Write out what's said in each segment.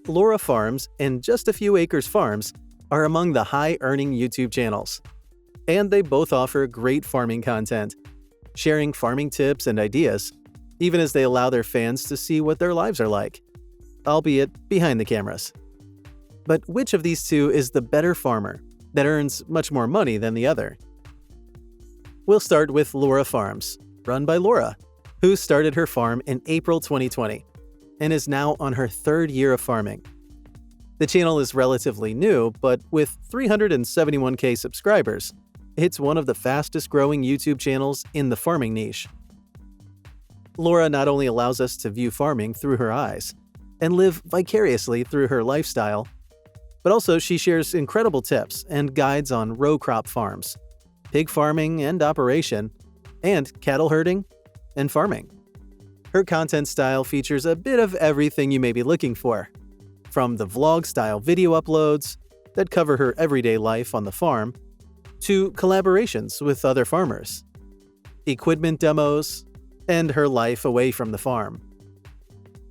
Laura Farms and Just a Few Acres Farms are among the high-earning YouTube channels. And they both offer great farming content, sharing farming tips and ideas, even as they allow their fans to see what their lives are like, albeit behind the cameras. But which of these two is the better farmer that earns much more money than the other? We'll start with Laura Farms, run by Laura, who started her farm in April 2020 and is now on her third year of farming. The channel is relatively new, but with 371K subscribers, it's one of the fastest growing YouTube channels in the farming niche. Laura not only allows us to view farming through her eyes and live vicariously through her lifestyle, but also she shares incredible tips and guides on row crop farms, pig farming and operation, and cattle herding and farming. Her content style features a bit of everything you may be looking for, from the vlog-style video uploads that cover her everyday life on the farm, to collaborations with other farmers, equipment demos, and her life away from the farm.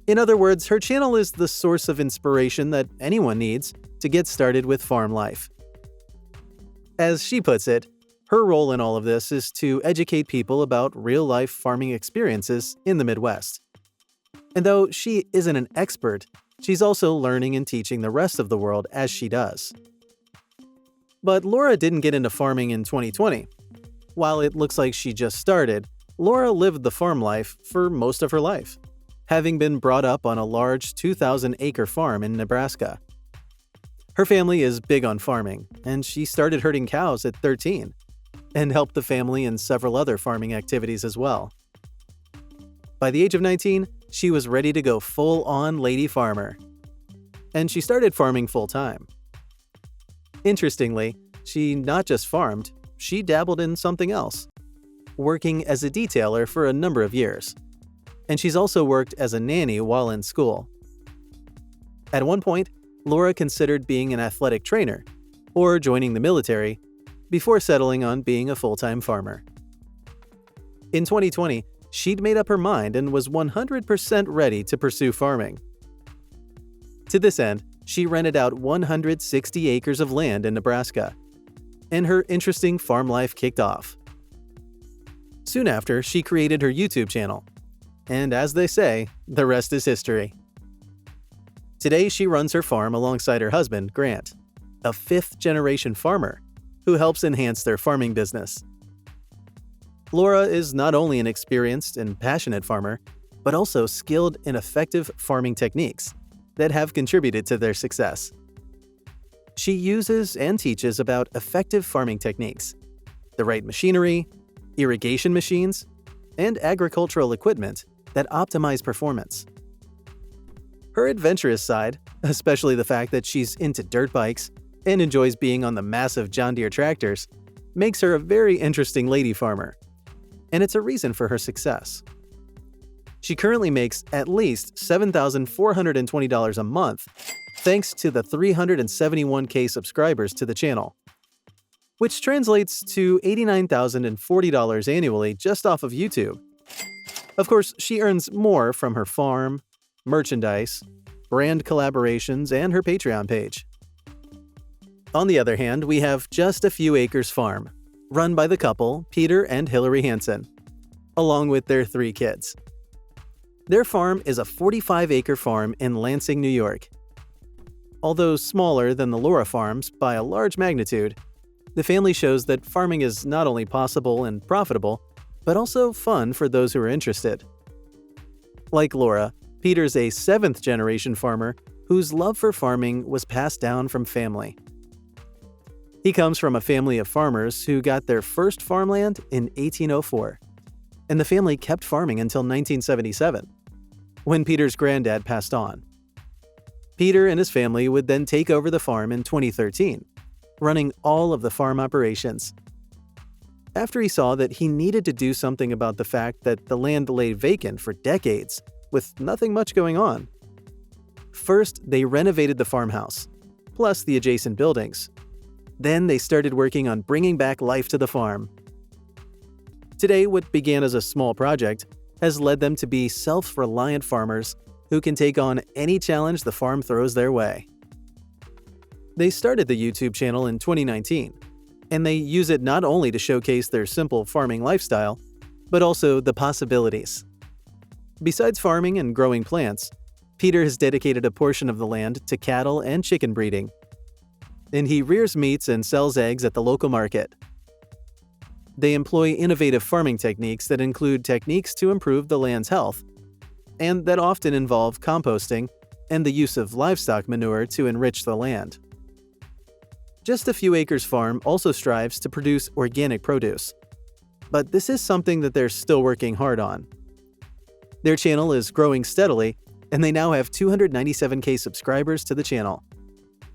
In other words, her channel is the source of inspiration that anyone needs to get started with farm life. As she puts it, her role in all of this is to educate people about real-life farming experiences in the Midwest. And though she isn't an expert, she's also learning and teaching the rest of the world as she does. But Laura didn't get into farming in 2020. While it looks like she just started, Laura lived the farm life for most of her life, having been brought up on a large 2,000-acre farm in Nebraska. Her family is big on farming, and she started herding cows at 13, and helped the family in several other farming activities as well. By the age of 19, she was ready to go full-on lady farmer. And she started farming full-time. Interestingly, she not just farmed, she dabbled in something else, working as a detailer for a number of years. And she's also worked as a nanny while in school. At one point, Laura considered being an athletic trainer or joining the military before settling on being a full-time farmer. In 2020, she'd made up her mind and was 100% ready to pursue farming. To this end, she rented out 160 acres of land in Nebraska, and her interesting farm life kicked off. Soon after, she created her YouTube channel, and as they say, the rest is history. Today, she runs her farm alongside her husband, Grant, a fifth-generation farmer who helps enhance their farming business. Laura is not only an experienced and passionate farmer, but also skilled in effective farming techniques that have contributed to their success. She uses and teaches about effective farming techniques, the right machinery, irrigation machines, and agricultural equipment that optimize performance. Her adventurous side, especially the fact that she's into dirt bikes and enjoys being on the massive John Deere tractors, makes her a very interesting lady farmer, and it's a reason for her success. She currently makes at least $7,420 a month thanks to the 371K subscribers to the channel, which translates to $89,040 annually just off of YouTube. Of course, she earns more from her farm, merchandise, brand collaborations, and her Patreon page. On the other hand, we have Just a Few Acres Farm, run by the couple Peter and Hillary Hansen, along with their 3 kids. Their farm is a 45-acre farm in Lansing, New York. Although smaller than the Laura farms by a large magnitude, the family shows that farming is not only possible and profitable, but also fun for those who are interested. Like Laura, Peter's a 7th-generation farmer whose love for farming was passed down from family. He comes from a family of farmers who got their first farmland in 1804, and the family kept farming until 1977, when Peter's granddad passed on. Peter and his family would then take over the farm in 2013, running all of the farm operations. After he saw that he needed to do something about the fact that the land lay vacant for decades with nothing much going on. First, they renovated the farmhouse, plus the adjacent buildings. Then they started working on bringing back life to the farm. Today, what began as a small project has led them to be self-reliant farmers who can take on any challenge the farm throws their way. They started the YouTube channel in 2019, and they use it not only to showcase their simple farming lifestyle, but also the possibilities. Besides farming and growing plants, Peter has dedicated a portion of the land to cattle and chicken breeding, and he rears meats and sells eggs at the local market. They employ innovative farming techniques that include techniques to improve the land's health, and that often involve composting and the use of livestock manure to enrich the land. Just a Few Acres Farm also strives to produce organic produce, but this is something that they're still working hard on. Their channel is growing steadily, and they now have 297K subscribers to the channel.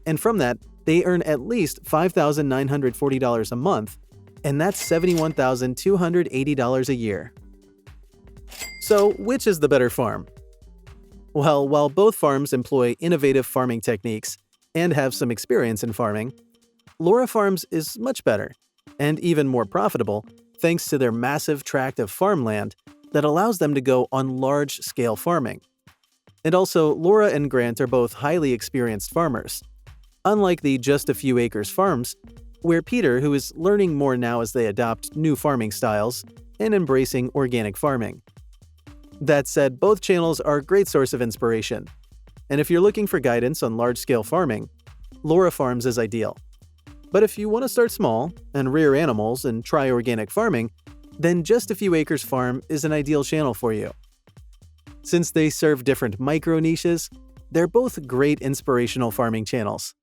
And from that, they earn at least $5,940 a month, and that's $71,280 a year. So, which is the better farm? Well, while both farms employ innovative farming techniques and have some experience in farming, Laura Farms is much better, and even more profitable, thanks to their massive tract of farmland that allows them to go on large-scale farming. And also, Laura and Grant are both highly experienced farmers, unlike the Just a Few Acres farms, where Peter, who is learning more now as they adopt new farming styles and embracing organic farming. That said, both channels are a great source of inspiration, and if you're looking for guidance on large-scale farming, Laura Farms is ideal. But if you want to start small and rear animals and try organic farming, then Just a Few Acres Farm is an ideal channel for you. Since they serve different micro-niches, they're both great inspirational farming channels.